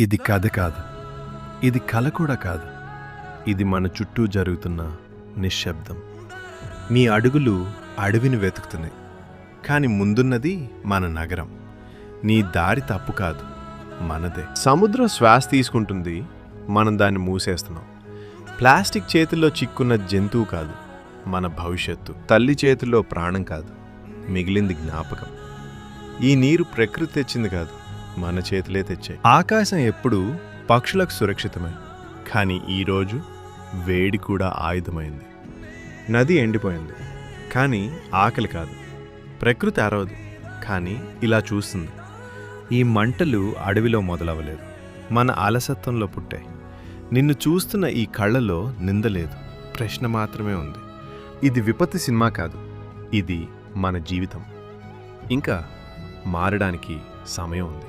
ఇది కథ కాదు, ఇది కల కూడా కాదు. ఇది మన చుట్టూ జరుగుతున్న నిశ్శబ్దం. మీ అడుగులు అడవిని వెతుకుతున్నాయి, కానీ ముందున్నది మన నగరం. నీ దారి తప్పు కాదు, మనదే. సముద్రం శ్వాస తీసుకుంటుంది, మనం దాన్ని మూసేస్తున్నాం. ప్లాస్టిక్ చేతుల్లో చిక్కున్న జంతువు కాదు, మన భవిష్యత్తు. తల్లి చేతుల్లో ప్రాణం కాదు, మిగిలింది జ్ఞాపకం. ఈ నీరు ప్రకృతి తెచ్చింది కాదు, మన చేతులే తెచ్చాయి. ఆకాశం ఎప్పుడూ పక్షులకు సురక్షితమే, కానీ ఈరోజు వేడి కూడా ఆయుధమైంది. నది ఎండిపోయింది, కానీ ఆకలి కాదు. ప్రకృతి అరవదు, కానీ ఇలా చూస్తుంది. ఈ మంటలు అడవిలో మొదలవ్వలేదు, మన అలసత్వంలో పుట్టాయి. నిన్ను చూస్తున్న ఈ కళ్ళలో నిందలేదు, ప్రశ్న మాత్రమే ఉంది. ఇది విపత్తు సినిమా కాదు, ఇది మన జీవితం. ఇంకా మారడానికి సమయం ఉంది.